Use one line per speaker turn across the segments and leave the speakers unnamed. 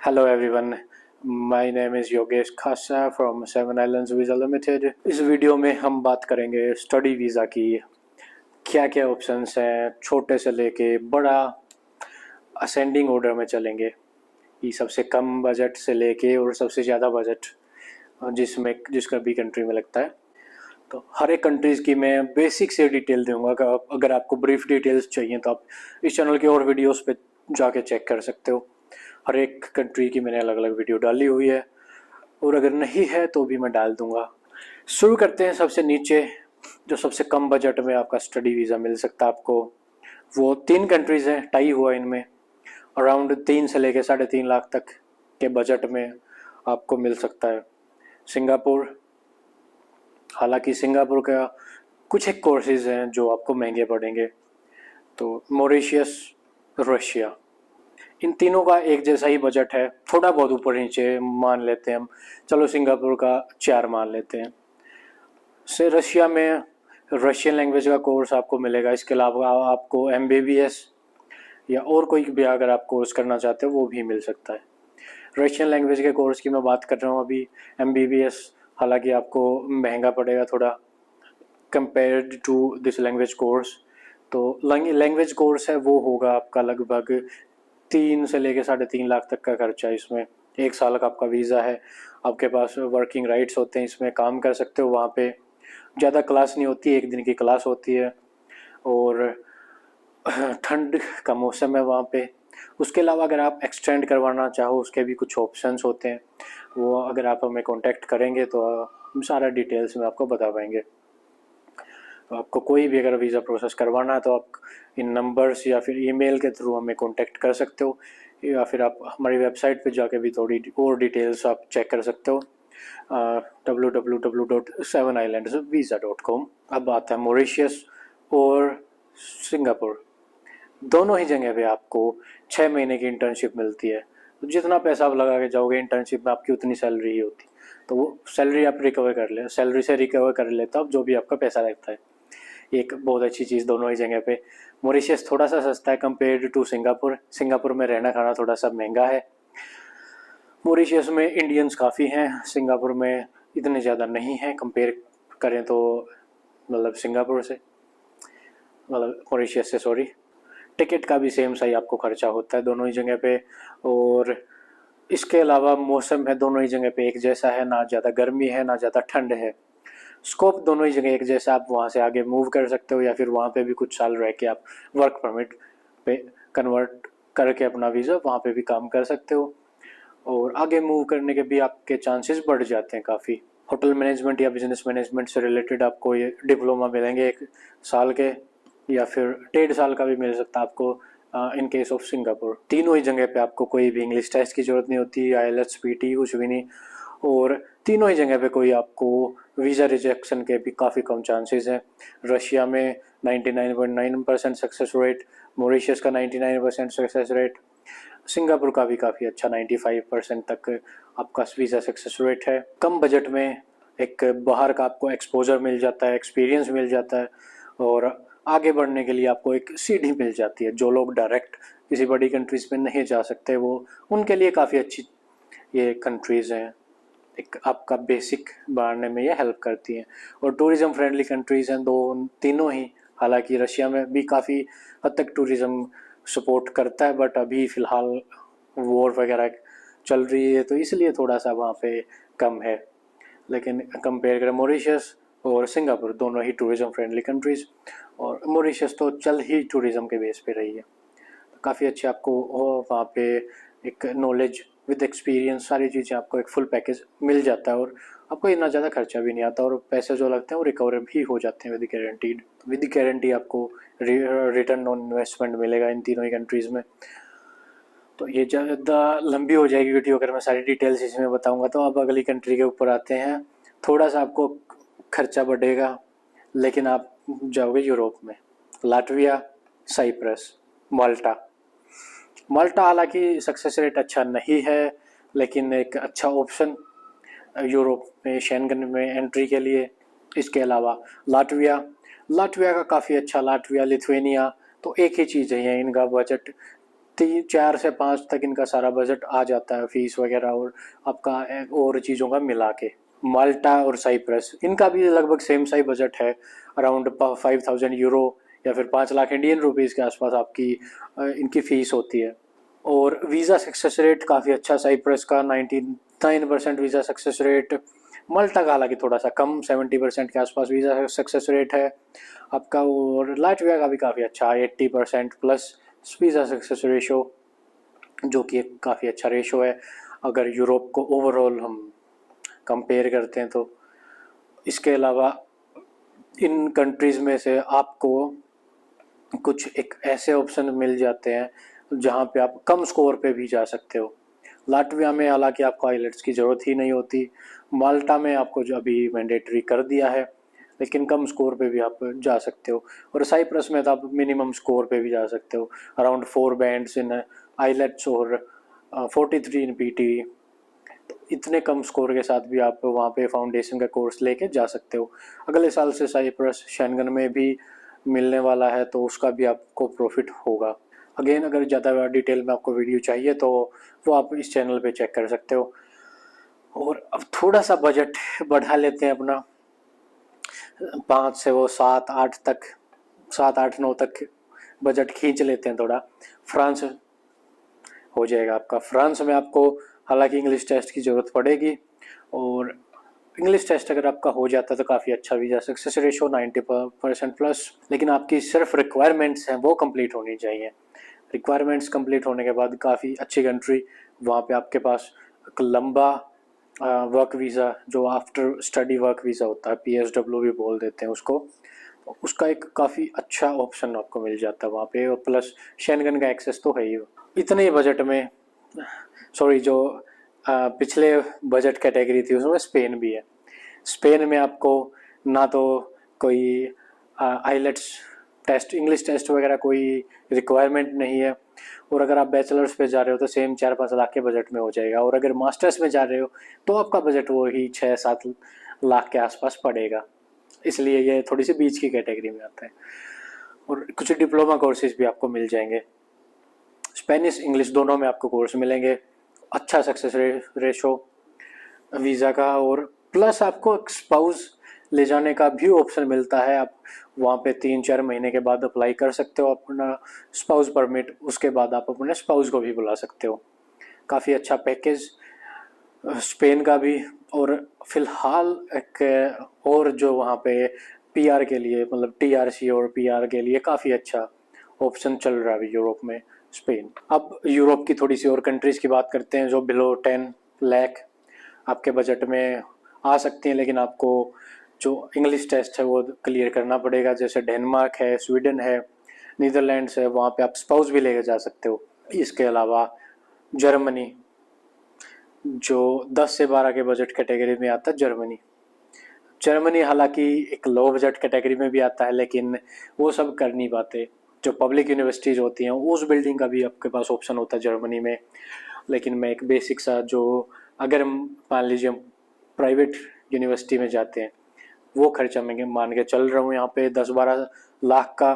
Hello everyone, my name is Yogesh खासा from Seven Islands Visa Limited। इस video में हम बात करेंगे स्टडी वीज़ा की क्या क्या ऑप्शंस हैं, छोटे से लेके बड़ा असेंडिंग ऑर्डर में चलेंगे। ये सबसे कम बजट से लेके और सबसे ज़्यादा बजट जिसका भी कंट्री में लगता है। तो हर एक कंट्रीज़ की मैं बेसिक से डिटेल दूंगा। अगर आपको ब्रीफ डिटेल्स चाहिए तो आप इस चैनल के और वीडियोस पे जाके चेक कर सकते हो। हर एक कंट्री की मैंने अलग अलग वीडियो डाली हुई है और अगर नहीं है तो भी मैं डाल दूंगा। शुरू करते हैं सबसे नीचे, जो सबसे कम बजट में आपका स्टडी वीज़ा मिल सकता है आपको। वो 3 कंट्रीज़ हैं, टाई हुआ इनमें। अराउंड 3 से लेके 3.5 लाख तक के बजट में आपको मिल सकता है। सिंगापुर, हालांकि सिंगापुर का कुछ एक कोर्सेज हैं जो आपको महंगे पड़ेंगे। तो मॉरिशियस, रशिया, इन तीनों का एक जैसा ही बजट है, थोड़ा बहुत ऊपर नीचे मान लेते हैं हम। चलो सिंगापुर का 4 मान लेते हैं। से रशिया में रशियन लैंग्वेज का कोर्स आपको मिलेगा। इसके अलावा आपको MBBS या और कोई भी अगर आप कोर्स करना चाहते हो वो भी मिल सकता है। रशियन लैंग्वेज के कोर्स की मैं बात कर रहा हूँ अभी। MBBS हालांकि आपको महंगा पड़ेगा थोड़ा compared to this language course. तो लैंग्वेज कोर्स है वो होगा आपका लगभग 3 से लेके 3.5 लाख तक का खर्चा। इसमें 1 साल का आपका वीज़ा है, आपके पास वर्किंग राइट्स होते हैं, इसमें काम कर सकते हो। वहाँ पे ज़्यादा क्लास नहीं होती, 1 दिन की क्लास होती है और ठंड का मौसम है वहाँ पे। उसके अलावा अगर आप एक्सटेंड करवाना चाहो उसके भी कुछ ऑप्शंस होते हैं, वो अगर आप हमें कांटेक्ट करेंगे तो हम सारा डिटेल्स में आपको बता पाएंगे। तो आपको कोई भी अगर वीज़ा प्रोसेस करवाना है तो आप इन नंबर्स या फिर ईमेल के थ्रू हमें कांटेक्ट कर सकते हो, या फिर आप हमारी वेबसाइट पे जाके भी थोड़ी और डिटेल्स आप चेक कर सकते हो, www.7islandsvisa.com। अब आता है मॉरिशियस और सिंगापुर। दोनों ही जगह पे आपको 6 महीने की इंटर्नशिप मिलती है। तो जितना पैसा आप लगा के जाओगे इंटर्नशिप में आपकी उतनी सैलरी ही होती, तो वो सैलरी आप रिकवर कर ले, सैलरी से रिकवर कर लेते हो आप जो भी आपका पैसा लगता है। एक बहुत अच्छी चीज़ दोनों ही जगह पे। मॉरिशियस थोड़ा सा सस्ता है कंपेयर्ड टू सिंगापुर। सिंगापुर में रहना खाना थोड़ा सा महंगा है। मॉरिशियस में इंडियंस काफ़ी हैं, सिंगापुर में इतने ज़्यादा नहीं हैं कंपेयर करें तो, मतलब सिंगापुर से, मतलब मॉरिशियस से, सॉरी। टिकट का भी सेम सही आपको खर्चा होता है दोनों ही जगह पे। और इसके अलावा मौसम है दोनों ही जगह पे एक जैसा है, ना ज़्यादा गर्मी है ना ज़्यादा ठंड है। स्कोप दोनों ही जगह एक जैसा, आप वहाँ से आगे मूव कर सकते हो या फिर वहाँ पे भी कुछ साल रह के आप वर्क परमिट पे कन्वर्ट करके अपना वीज़ा वहाँ पे भी काम कर सकते हो और आगे मूव करने के भी आपके चांसेस बढ़ जाते हैं काफ़ी। होटल मैनेजमेंट या बिजनेस मैनेजमेंट से रिलेटेड आपको ये डिप्लोमा मिलेंगे 1 साल के, या फिर 1.5 साल का भी मिल सकता है आपको इन केस ऑफ सिंगापुर। तीनों ही जगह पे आपको कोई भी इंग्लिश टेस्ट की ज़रूरत नहीं होती, IELTS PT कुछ भी नहीं। और तीनों ही जगह पे कोई आपको वीज़ा रिजेक्शन के भी काफ़ी कम चांसेस हैं। रशिया में 99.9% सक्सेस रेट, मॉरिशियस का 99% सक्सेस रेट, सिंगापुर का भी काफ़ी अच्छा 95% तक आपका वीज़ा सक्सेस रेट है। कम बजट में एक बाहर का आपको एक्सपोजर मिल जाता है, एक्सपीरियंस मिल जाता है और आगे बढ़ने के लिए आपको एक सीढ़ी मिल जाती है। जो लोग डायरेक्ट किसी बड़ी कंट्रीज़ में नहीं जा सकते वो उनके लिए काफ़ी अच्छी ये कंट्रीज़ हैं, एक आपका बेसिक बढ़ाने में ये हेल्प करती हैं। और टूरिज़म फ्रेंडली कंट्रीज़ हैं तीनों ही। हालांकि रशिया में भी काफ़ी हद तक टूरिज़म सपोर्ट करता है, बट अभी फ़िलहाल वॉर वगैरह चल रही है तो इसलिए थोड़ा सा वहाँ पे कम है। लेकिन कंपेयर करें मॉरिशियस और सिंगापुर, दोनों ही टूरिज़म फ्रेंडली कंट्रीज़, और मॉरिशियस तो चल ही टूरिज़म के बेस पे रही है। तो काफ़ी अच्छी आपको वहाँ पे एक नॉलेज विद एक्सपीरियंस सारी चीज़ें आपको एक फुल पैकेज मिल जाता है और आपको इतना ज़्यादा खर्चा भी नहीं आता और पैसे जो लगते हैं वो रिकवर भी हो जाते हैं विद गारंटी आपको रिटर्न ऑन इन्वेस्टमेंट मिलेगा इन तीनों ही कंट्रीज़ में। तो ये ज़्यादा लंबी हो जाएगी वीडियो अगर मैं सारी डिटेल्स इसमें बताऊंगा। तो अब अगली कंट्री के ऊपर आते हैं। थोड़ा सा आपको खर्चा बढ़ेगा लेकिन आप जाओगे यूरोप में। लाटविया, साइप्रस, माल्टा। माल्टा हालांकि सक्सेस रेट अच्छा नहीं है लेकिन एक अच्छा ऑप्शन यूरोप में शेंगन में एंट्री के लिए। इसके अलावा लाटविया का काफ़ी अच्छा, लाटविया, लिथुआनिया, तो एक ही चीज़ है, इनका बजट 4 से 5 तक इनका सारा बजट आ जाता है, फीस वगैरह और आपका और चीज़ों का मिला के। माल्टा और साइप्रस, इनका भी लगभग सेम साई बजट है, अराउंड 5000 यूरो या फिर 5 लाख इंडियन रुपीज़ के आसपास आपकी इनकी फ़ीस होती है। और वीज़ा सक्सेस रेट काफ़ी अच्छा, साइप्रस का 99% वीज़ा सक्सेस रेट, माल्टा का हालांकि थोड़ा सा कम 70% के आसपास वीज़ा सक्सेस रेट है आपका। और लाटविया का भी काफ़ी अच्छा 80% प्लस वीज़ा सक्सेस रेशो, जो कि एक काफ़ी अच्छा रेशो है अगर यूरोप को ओवरऑल हम कंपेयर करते हैं तो। इसके अलावा इन कंट्रीज़ में से आपको कुछ एक ऐसे ऑप्शन मिल जाते हैं जहाँ पे आप कम स्कोर पे भी जा सकते हो। लाटविया में हालांकि आपको आइलेट्स की ज़रूरत ही नहीं होती, माल्टा में आपको जो अभी मैंडेटरी कर दिया है, लेकिन कम स्कोर पे भी आप जा सकते हो। और साइप्रस में तो आप मिनिमम स्कोर पे भी जा सकते हो, अराउंड 4 बैंड्स इन आइलेट्स और 43 इन पीटी। इतने कम स्कोर के साथ भी आप वहाँ पे फाउंडेशन का कोर्स लेके जा सकते हो। अगले साल से साइप्रस शेंगन में भी मिलने वाला है, तो उसका भी आपको प्रॉफिट होगा। अगेन अगर ज़्यादा डिटेल में आपको वीडियो चाहिए तो वो आप इस चैनल पे चेक कर सकते हो। और अब थोड़ा सा बजट बढ़ा लेते हैं अपना, 5 से वो 7-8 तक, 7-8-9 तक बजट खींच लेते हैं थोड़ा। फ्रांस हो जाएगा आपका। फ्रांस में आपको हालांकि इंग्लिश टेस्ट की ज़रूरत पड़ेगी, और इंग्लिश टेस्ट अगर आपका हो जाता है तो काफ़ी अच्छा वीज़ा सक्सेस रेशो 90% प्लस। लेकिन आपकी सिर्फ रिक्वायरमेंट्स हैं वो कंप्लीट होनी चाहिए। रिक्वायरमेंट्स कंप्लीट होने के बाद काफ़ी अच्छी कंट्री, वहाँ पे आपके पास एक लंबा वर्क वीज़ा, जो आफ्टर स्टडी वर्क वीज़ा होता है, PSW भी बोल देते हैं उसको, उसका एक काफ़ी अच्छा ऑप्शन आपको मिल जाता है वहाँ पे। और प्लस शेंगन का एक्सेस तो है ही। इतने ही बजट में, सॉरी, जो पिछले बजट कैटेगरी थी उसमें स्पेन भी है। स्पेन में आपको ना तो कोई आइलेट्स टेस्ट, इंग्लिश टेस्ट वगैरह कोई रिक्वायरमेंट नहीं है, और अगर आप बैचलर्स पे जा रहे हो तो सेम 4-5 लाख के बजट में हो जाएगा, और अगर मास्टर्स में जा रहे हो तो आपका बजट वो ही 6-7 लाख के आसपास पड़ेगा। इसलिए ये थोड़ी सी बीच की कैटेगरी में आता है। और कुछ डिप्लोमा कोर्सेज भी आपको मिल जाएंगे, स्पेनिश इंग्लिश दोनों में आपको कोर्स मिलेंगे, अच्छा सक्सेस रेशो वीज़ा का। और प्लस आपको स्पाउस ले जाने का भी ऑप्शन मिलता है, आप वहाँ पे 3-4 महीने के बाद अप्लाई कर सकते हो अपना स्पाउस परमिट, उसके बाद आप अपने स्पाउस को भी बुला सकते हो। काफ़ी अच्छा पैकेज स्पेन का भी। और फिलहाल एक और जो वहाँ पे PR के लिए, मतलब TRC और PR के लिए काफ़ी अच्छा ऑप्शन चल रहा है अभी यूरोप में, स्पेन। अब यूरोप की थोड़ी सी और कंट्रीज़ की बात करते हैं जो बिलो 10 लाख आपके बजट में आ सकती हैं, लेकिन आपको जो इंग्लिश टेस्ट है वो क्लियर करना पड़ेगा। जैसे डेनमार्क है, स्वीडन है, नीदरलैंड्स है, वहाँ पे आप स्पाउस भी लेकर जा सकते हो। इसके अलावा जर्मनी, जो 10 से 12 के बजट कैटेगरी में आता है जर्मनी हालांकि एक लो बजट कैटेगरी में भी आता है, लेकिन वो सब कर नहीं पाते। जो पब्लिक यूनिवर्सिटीज़ होती हैं उस बिल्डिंग का भी आपके पास ऑप्शन होता है जर्मनी में। लेकिन मैं एक बेसिक सा, जो अगर हम मान लीजिए प्राइवेट यूनिवर्सिटी में जाते हैं, वो खर्चा मैं मान के चल रहा हूँ यहाँ पे 10-12 लाख का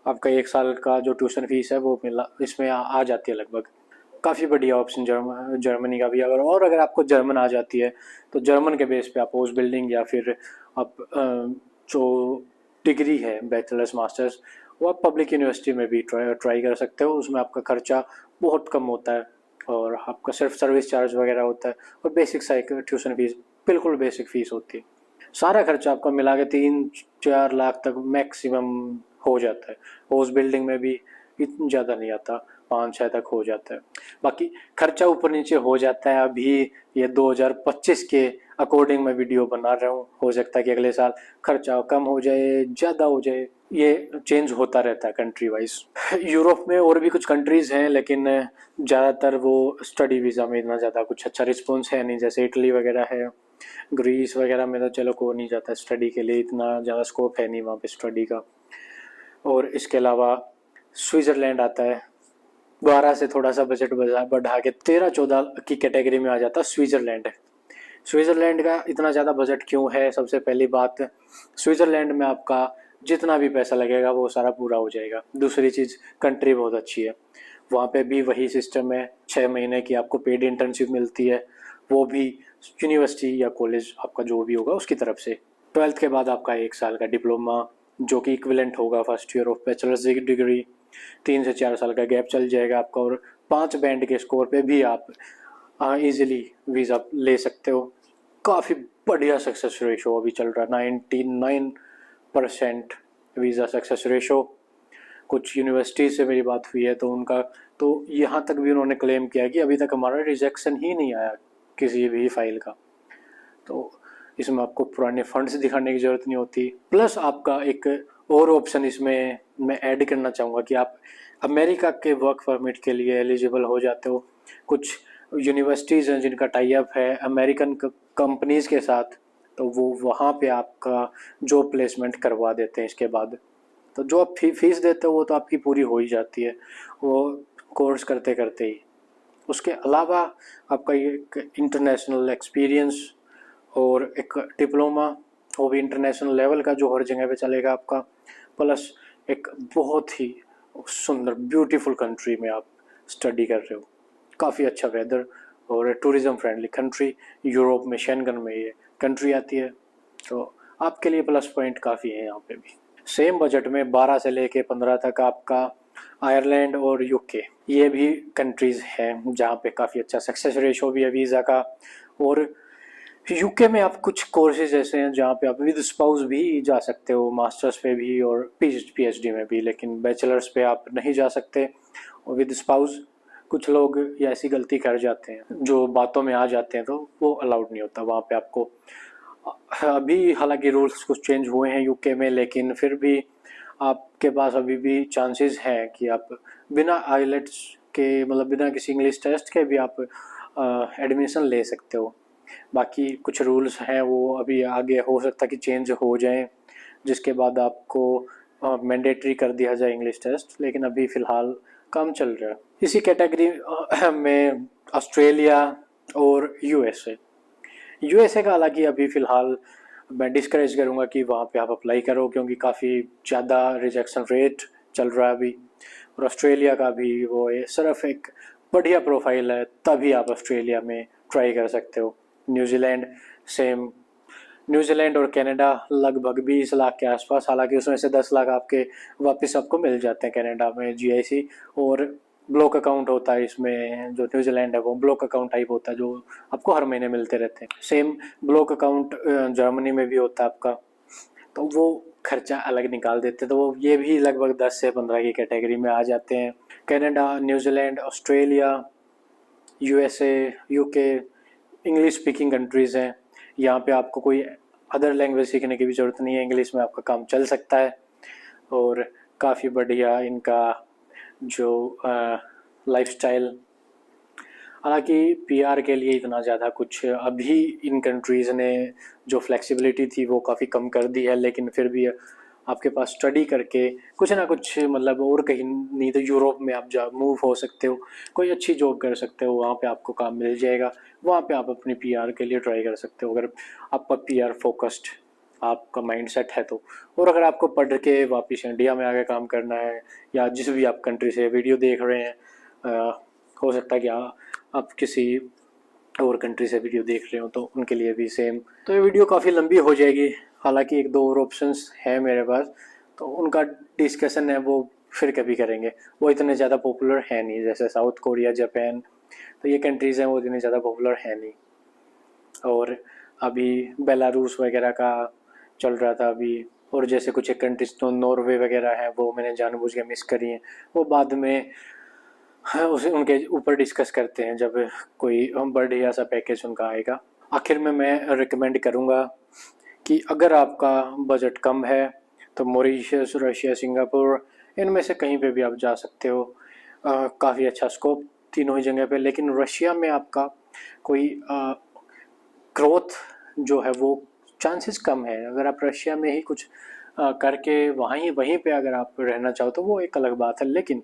आपका 1 साल का जो ट्यूशन फीस है वो मिला इसमें आ जाती है लगभग। काफ़ी बढ़िया ऑप्शन जर्मनी का भी। अगर आपको जर्मन आ जाती है तो जर्मन के बेस पे आप उस बिल्डिंग या फिर आप जो डिग्री है बैचलर्स मास्टर्स, वो आप पब्लिक यूनिवर्सिटी में भी ट्राई कर सकते हो। उसमें आपका खर्चा बहुत कम होता है, और आपका सिर्फ सर्विस चार्ज वगैरह होता है, और बेसिक सा ट्यूशन फीस, बिल्कुल बेसिक फीस होती है। सारा खर्चा आपका मिला के 3-4 लाख तक मैक्सिमम हो जाता है। उस बिल्डिंग में भी इतना ज़्यादा नहीं आता, 5-6 तक हो जाता है। बाकी खर्चा ऊपर नीचे हो जाता है। अभी ये 2025 के अकॉर्डिंग मैं वीडियो बना रहा हूँ, हो सकता है कि अगले साल खर्चा कम हो जाए, ज़्यादा हो जाए, ये चेंज होता रहता है कंट्री वाइज। यूरोप में और भी कुछ कंट्रीज़ हैं, लेकिन ज़्यादातर वो स्टडी वीज़ा में इतना ज़्यादा कुछ अच्छा रिस्पॉन्स है नहीं। जैसे इटली वगैरह है, ग्रीस वगैरह में तो चलो कोई नहीं जाता स्टडी के लिए, इतना ज़्यादा स्कोप है नहीं वहाँ पे स्टडी का। और इसके अलावा स्विट्ज़रलैंड आता है, 12 से थोड़ा सा बजट बढ़ा के 13-14 की कैटेगरी में आ जाता है स्विट्ज़रलैंड। स्विट्ज़रलैंड का इतना ज़्यादा बजट क्यों है? सबसे पहली बात, स्विट्ज़रलैंड में आपका जितना भी पैसा लगेगा वो सारा पूरा हो जाएगा। दूसरी चीज़, कंट्री बहुत अच्छी है, वहाँ पे भी वही सिस्टम है, 6 महीने की आपको पेड इंटर्नशिप मिलती है, वो भी यूनिवर्सिटी या कॉलेज आपका जो भी होगा उसकी तरफ से। 12th के बाद आपका 1 साल का डिप्लोमा जो कि इक्विवेलेंट होगा first year of bachelors degree, 3 से 4 साल का गैप चल जाएगा आपका, और 5 बैंड के स्कोर पे भी आप ईजिली वीज़ा ले सकते हो। काफ़ी बढ़िया सक्सेस रेशो अभी चल रहा है, 99% वीज़ा सक्सेस रेशो। कुछ यूनिवर्सिटी से मेरी बात हुई है तो उनका तो यहाँ तक भी उन्होंने क्लेम किया कि अभी तक हमारा रिजेक्शन ही नहीं आया किसी भी फाइल का। तो इसमें आपको पुराने फंड्स दिखाने की ज़रूरत नहीं होती। प्लस आपका एक और ऑप्शन इसमें मैं ऐड करना चाहूँगा कि आप अमेरिका के वर्क परमिट के लिए एलिजिबल हो जाते हो। कुछ यूनिवर्सिटीज़ हैं जिनका टाई अप है अमेरिकन कंपनीज़ के साथ, तो वो वहाँ पे आपका जॉब प्लेसमेंट करवा देते हैं इसके बाद। तो जो आप फीस देते हो वो तो आपकी पूरी हो ही जाती है वो कोर्स करते करते ही। उसके अलावा आपका ये इंटरनेशनल एक्सपीरियंस और एक डिप्लोमा, वो भी इंटरनेशनल लेवल का जो हर जगह पे चलेगा आपका, प्लस एक बहुत ही सुंदर ब्यूटीफुल कंट्री में आप स्टडी कर रहे हो, काफ़ी अच्छा वेदर और टूरिज़म फ्रेंडली कंट्री, यूरोप में शेंगन में ये कंट्री आती है, तो आपके लिए प्लस पॉइंट काफ़ी है यहाँ पे भी। सेम बजट में 12 से लेके 15 तक आपका आयरलैंड और यूके, ये भी कंट्रीज़ हैं जहाँ पे काफ़ी अच्छा सक्सेस रेशो भी है वीज़ा का। और यूके में आप कुछ कोर्सेज ऐसे हैं जहाँ पे आप विद स्पाउस भी जा सकते हो, मास्टर्स पे भी और पीएचडी में भी, लेकिन बैचलर्स पे आप नहीं जा सकते। और विद स्पाउस कुछ लोग ये ऐसी गलती कर जाते हैं जो बातों में आ जाते हैं, तो वो अलाउड नहीं होता वहाँ पे आपको। अभी हालांकि रूल्स कुछ चेंज हुए हैं यूके में, लेकिन फिर भी आपके पास अभी भी चांसेस हैं कि आप बिना आईलेट्स के, मतलब बिना किसी इंग्लिश टेस्ट के भी आप एडमिशन ले सकते हो। बाकी कुछ रूल्स हैं वो अभी आगे हो सकता है कि चेंज हो जाएं, जिसके बाद आपको मैंडेटरी कर दिया जाए इंग्लिश टेस्ट, लेकिन अभी फ़िलहाल काम चल रहा है। इसी कैटेगरी में ऑस्ट्रेलिया और यूएसए का, हालांकि अभी फ़िलहाल मैं डिस्करेज करूँगा कि वहाँ पे आप अप्लाई करो, क्योंकि काफ़ी ज़्यादा रिजेक्शन रेट चल रहा है अभी। और ऑस्ट्रेलिया का भी वो है, सिर्फ एक बढ़िया प्रोफाइल है तभी आप ऑस्ट्रेलिया में ट्राई कर सकते हो। न्यूजीलैंड सेम, न्यूजीलैंड और कनाडा लगभग 20 लाख के आसपास, हालांकि उसमें से 10 लाख आपके वापस आपको मिल जाते हैं कनाडा में जीआईसी, और ब्लॉक अकाउंट होता है इसमें। जो न्यूजीलैंड है वो ब्लॉक अकाउंट टाइप होता है जो आपको हर महीने मिलते रहते हैं। सेम ब्लॉक अकाउंट जर्मनी में भी होता है आपका, तो वो खर्चा अलग निकाल देते हैं, तो वो ये भी लगभग 10 से 15 की कैटेगरी में आ जाते हैं। Canada, New Zealand, Australia, USA, UK English speaking countries हैं। यहाँ पे आपको कोई अदर लैंग्वेज सीखने की भी ज़रूरत नहीं है, इंग्लिश में आपका काम चल सकता है। और काफ़ी बढ़िया इनका जो लाइफस्टाइल, हालांकि पीआर के लिए इतना ज़्यादा कुछ अभी इन कंट्रीज़ ने जो फ्लेक्सिबिलिटी थी वो काफ़ी कम कर दी है, लेकिन फिर भी आपके पास स्टडी करके कुछ ना कुछ, मतलब और कहीं नहीं तो यूरोप में आप जा मूव हो सकते हो, कोई अच्छी जॉब कर सकते हो, वहाँ पे आपको काम मिल जाएगा, वहाँ पे आप अपनी पीआर के लिए ट्राई कर सकते हो अगर आपका पीआर फोकस्ड आपका माइंडसेट है तो। और अगर आपको पढ़ के वापस इंडिया में आके काम करना है, या जिस भी आप कंट्री से वीडियो देख रहे हैं, हो सकता है कि आप किसी और कंट्री से वीडियो देख रहे हो तो उनके लिए भी सेम। तो ये वीडियो काफ़ी लंबी हो जाएगी, हालांकि 1-2 और ऑप्शंस हैं मेरे पास, तो उनका डिस्कशन है वो फिर कभी करेंगे। वो इतने ज़्यादा पॉपुलर है नहीं, जैसे साउथ कोरिया, जापान, तो ये कंट्रीज़ हैं वो इतनी ज़्यादा पॉपुलर है नहीं। और अभी बेलारूस वगैरह का चल रहा था अभी, और जैसे कुछ एक कंट्रीज तो नॉर्वे वगैरह है वो मैंने जानबूझ के मिस करी हैं, वो बाद में हाँ उसे उनके ऊपर डिस्कस करते हैं जब कोई बढ़िया सा पैकेज उनका आएगा। आखिर में मैं रिकमेंड करूँगा कि अगर आपका बजट कम है तो मॉरिशस, रशिया, सिंगापुर, इनमें से कहीं पे भी आप जा सकते हो। काफ़ी अच्छा स्कोप तीनों ही जगह पे, लेकिन रशिया में आपका कोई ग्रोथ जो है वो चांसेस कम है। अगर आप रशिया में ही कुछ करके वहीं पे अगर आप रहना चाहो तो वो एक अलग बात है, लेकिन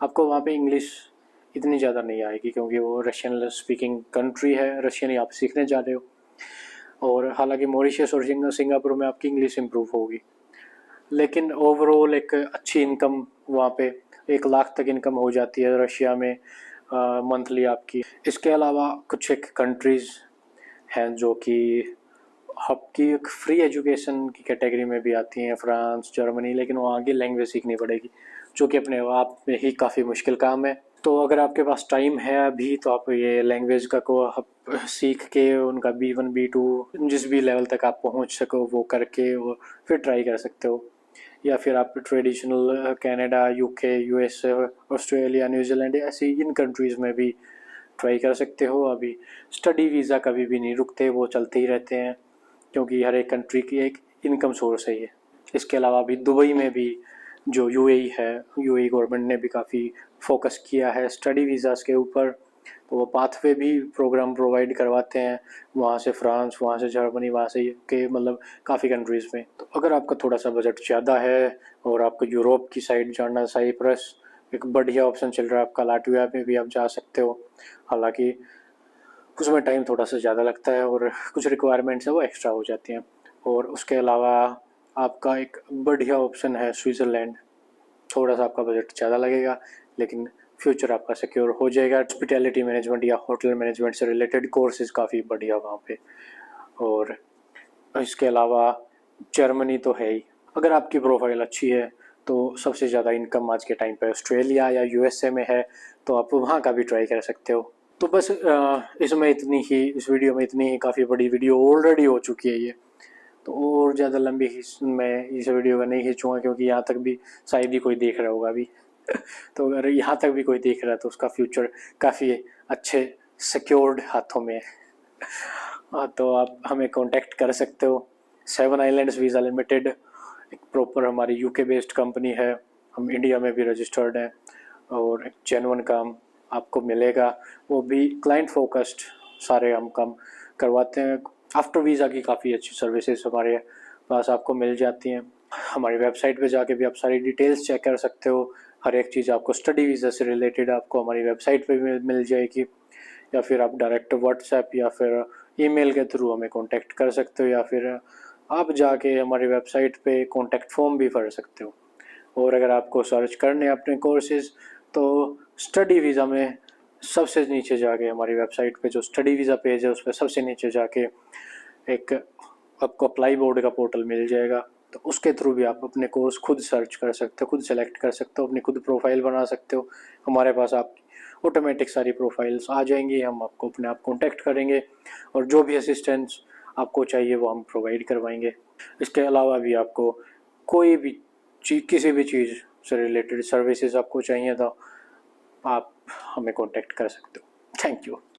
आपको वहाँ पे इंग्लिश इतनी ज़्यादा नहीं आएगी, क्योंकि वो रशियन स्पीकिंग कंट्री है, रशियन ही आप सीखने जा रहे हो। और हालांकि मॉरिशस और सिंगापुर में आपकी इंग्लिश इम्प्रूव होगी, लेकिन ओवरऑल एक अच्छी इनकम वहाँ पे 1 लाख तक इनकम हो जाती है रशिया में मंथली आपकी। इसके अलावा कुछ एक कंट्रीज़ हैं जो कि आपकी एक फ्री एजुकेशन की कैटेगरी में भी आती हैं, फ्रांस, जर्मनी, लेकिन वहाँ की लैंग्वेज सीखनी पड़ेगी, जो कि अपने आप में ही काफ़ी मुश्किल काम है। तो अगर आपके पास टाइम है अभी तो आप ये लैंग्वेज का को आप सीख के उनका B1 B2 जिस भी लेवल तक आप पहुँच सको वो करके वो फिर ट्राई कर सकते हो। या फिर आप traditional Canada, UK, US, Australia, New Zealand ऐसी इन कंट्रीज़ में भी ट्राई कर सकते हो। अभी स्टडी वीज़ा कभी भी नहीं रुकते, वो चलते ही रहते हैं, क्योंकि हर एक कंट्री की एक इनकम सोर्स है ये। इसके अलावा अभी दुबई में भी जो यूएई है, यूएई गवर्नमेंट ने भी काफ़ी फोकस किया है स्टडी वीज़ाज़ के ऊपर, तो वो पाथवे भी प्रोग्राम प्रोवाइड करवाते हैं वहाँ से फ्रांस, वहाँ से जर्मनी, वहाँ से यूके, मतलब काफ़ी कंट्रीज़ में। तो अगर आपका थोड़ा सा बजट ज़्यादा है और आपको यूरोप की साइड जाना, साइप्रस एक बढ़िया ऑप्शन चल रहा है आपका, लाटविया में भी आप जा सकते हो। हालांकि उसमें टाइम थोड़ा सा ज़्यादा लगता है और कुछ रिक्वायरमेंट्स है वो एक्स्ट्रा हो जाती हैं। और उसके अलावा आपका एक बढ़िया ऑप्शन है स्विट्ज़रलैंड। थोड़ा सा आपका बजट ज़्यादा लगेगा लेकिन फ्यूचर आपका सिक्योर हो जाएगा। हॉस्पिटैलिटी मैनेजमेंट या होटल मैनेजमेंट से रिलेटेड कोर्सेज काफ़ी बढ़िया वहाँ पे। और इसके अलावा जर्मनी तो है ही। अगर आपकी प्रोफाइल अच्छी है तो सबसे ज़्यादा इनकम आज के टाइम पे ऑस्ट्रेलिया या यूएसए में है, तो आप वहाँ का भी ट्राई कर सकते हो। तो बस इसमें इतनी ही, इस वीडियो में इतनी ही, काफ़ी बड़ी वीडियो ऑलरेडी हो चुकी है ये, तो और ज़्यादा लंबी मैं इस वीडियो का नहीं खींचूँगा, क्योंकि यहाँ तक भी शायद ही कोई देख रहा होगा अभी। तो अगर यहाँ तक भी कोई देख रहा है तो उसका फ्यूचर काफ़ी अच्छे सिक्योर्ड हाथों में है। तो आप हमें कांटेक्ट कर सकते हो। 7 आइलैंड्स वीज़ा लिमिटेड एक प्रॉपर हमारी यूके बेस्ड कंपनी है, हम इंडिया में भी रजिस्टर्ड हैं और एक जेन्युइन काम आपको मिलेगा, वो भी क्लाइंट फोकस्ड सारे हम काम करवाते हैं। आफ्टर वीज़ा की काफ़ी अच्छी सर्विसेज हमारे पास आपको मिल जाती हैं। हमारी वेबसाइट पे जाके भी आप सारी डिटेल्स चेक कर सकते हो। हर एक चीज़ आपको स्टडी वीज़ा से रिलेटेड आपको हमारी वेबसाइट पे भी मिल जाएगी, या फिर आप डायरेक्ट व्हाट्सएप या फिर ईमेल के थ्रू हमें कांटेक्ट कर सकते हो, या फिर आप जाके हमारी वेबसाइट पे कांटेक्ट फॉर्म भी भर सकते हो। और अगर आपको सर्च करने अपने कोर्सेज तो स्टडी वीज़ा में सबसे नीचे जाके हमारी वेबसाइट पे जो स्टडी वीज़ा पेज है उस पर सबसे नीचे जाके एक आपको अप्लाई बोर्ड का पोर्टल मिल जाएगा, तो उसके थ्रू भी आप अपने कोर्स खुद सर्च कर सकते हो, खुद सेलेक्ट कर सकते हो, अपनी खुद प्रोफाइल बना सकते हो। हमारे पास आप ऑटोमेटिक सारी प्रोफाइल्स आ जाएंगी, हम आपको अपने आप कॉन्टैक्ट करेंगे और जो भी असिस्टेंस आपको चाहिए वो हम प्रोवाइड करवाएंगे। इसके अलावा भी आपको कोई भी चीज़, किसी भी चीज़ से रिलेटेड सर्विसेज आपको चाहिए तो आप हमें कॉन्टैक्ट कर सकते हो। Thank you.